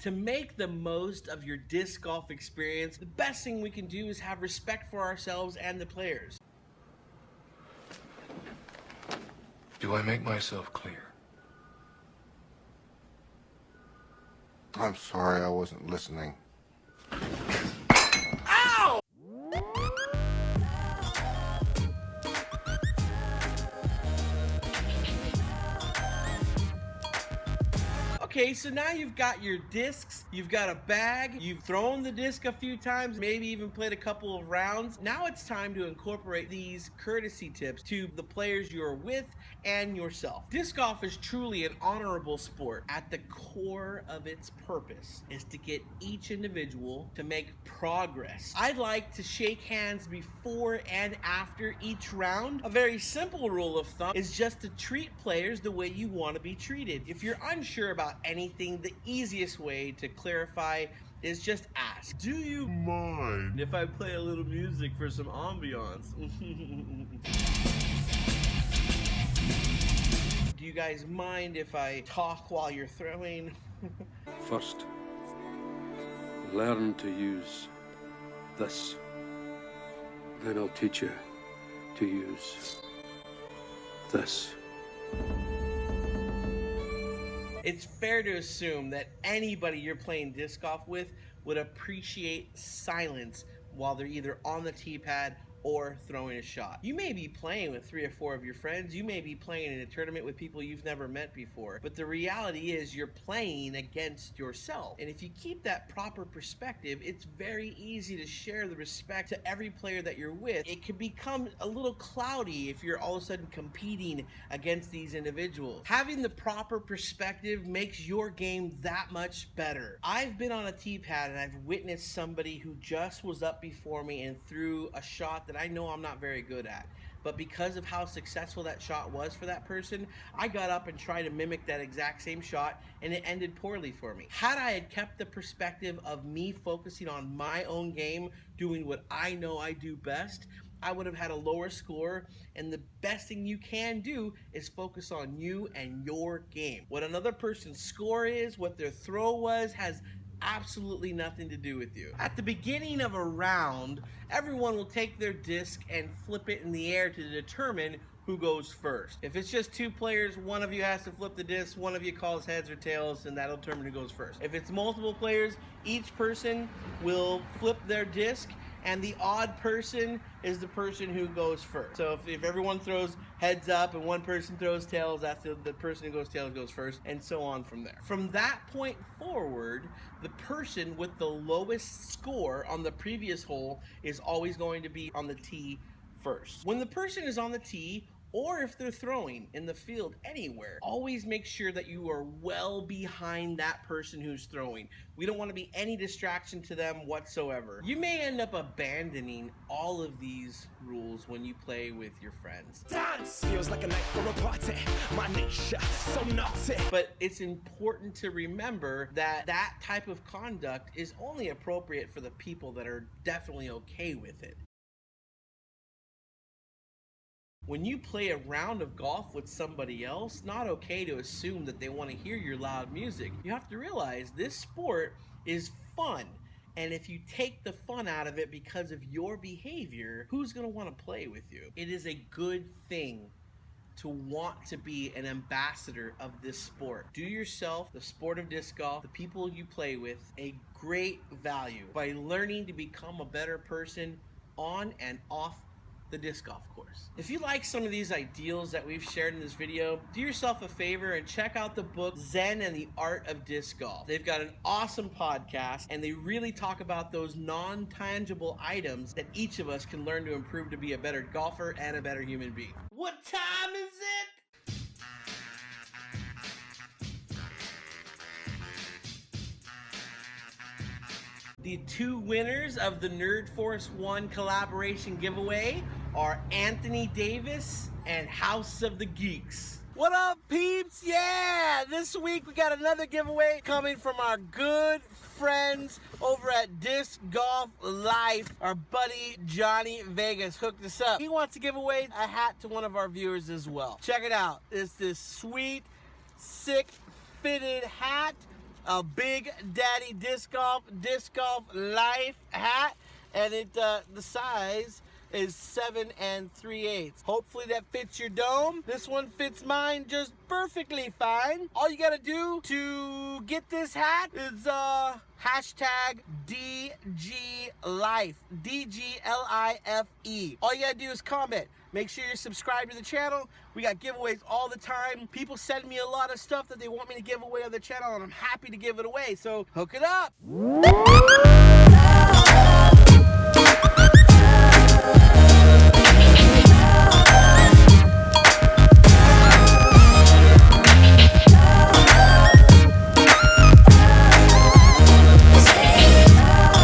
To make the most of your disc golf experience, the best thing we can do is have respect for ourselves and the players. Do I make myself clear? I'm sorry, I wasn't listening. Okay, so now you've got your discs, you've got a bag, you've thrown the disc a few times, maybe even played a couple of rounds. Now it's time to incorporate these courtesy tips to the players you're with and yourself. Disc golf is truly an honorable sport. At the core of its purpose is to get each individual to make progress. I'd like to shake hands before and after each round. A very simple rule of thumb is just to treat players the way you want to be treated. If you're unsure about anything, the easiest way to clarify is just ask, do you mind if I play a little music for some ambiance? Do you guys mind if I talk while you're throwing? First, learn to use this. Then I'll teach you to use this. It's fair to assume that anybody you're playing disc golf with would appreciate silence while they're either on the tee pad or throwing a shot. You may be playing with 3 or 4 of your friends, you may be playing in a tournament with people you've never met before, but the reality is you're playing against yourself. And if you keep that proper perspective, it's very easy to share the respect to every player that you're with. It can become a little cloudy if you're all of a sudden competing against these individuals. Having the proper perspective makes your game that much better. I've been on a tee pad and I've witnessed somebody who just was up before me and threw a shot that I know I'm not very good at. But because of how successful that shot was for that person, I got up and tried to mimic that exact same shot, and it ended poorly for me. Had I had kept the perspective of me focusing on my own game, doing what I know I do best, I would have had a lower score, and the best thing you can do is focus on you and your game. What another person's score is, what their throw was, has absolutely nothing to do with you. At the beginning of a round, everyone will take their disc and flip it in the air to determine who goes first. If it's just 2 players, one of you has to flip the disc, one of you calls heads or tails, and that'll determine who goes first. If it's multiple players, each person will flip their disc, and the odd person is the person who goes first. So if everyone throws heads up and one person throws tails, that's the person who goes tails goes first, and so on from there. From that point forward, the person with the lowest score on the previous hole is always going to be on the tee first. When the person is on the tee, or if they're throwing in the field anywhere, always make sure that you are well behind that person who's throwing. We don't want to be any distraction to them whatsoever. You may end up abandoning all of these rules when you play with your friends. Dance feels like a night for a party. My nature so naughty. But it's important to remember that that type of conduct is only appropriate for the people that are definitely okay with it. When you play a round of golf with somebody else, it's not okay to assume that they want to hear your loud music. You have to realize this sport is fun. And if you take the fun out of it because of your behavior, who's going to want to play with you? It is a good thing to want to be an ambassador of this sport. Do yourself, the sport of disc golf, the people you play with, a great value by learning to become a better person on and off the disc golf course. If you like some of these ideals that we've shared in this video, do yourself a favor and check out the book Zen and the Art of Disc Golf. They've got an awesome podcast, and they really talk about those non-tangible items that each of us can learn to improve to be a better golfer and a better human being. What time is it? The 2 winners of the Nerd Force 1 collaboration giveaway are Anthony Davis and House of the Geeks. What up, peeps? Yeah, this week we got another giveaway coming from our good friends over at Disc Golf Life. Our buddy Johnny Vegas hooked us up. He wants to give away a hat to one of our viewers as well. Check it out. It's this sweet, sick, fitted hat. a Big Daddy Disc Golf Life hat, and the size is 7 3/8. Hopefully that fits your dome. This one fits mine just perfectly fine. All you gotta do to get this hat is hashtag DGLife, DGLIFE. All you gotta do is comment. Make sure you're subscribed to the channel. We got giveaways all the time. People send me a lot of stuff that they want me to give away on the channel, and I'm happy to give it away, so hook it up.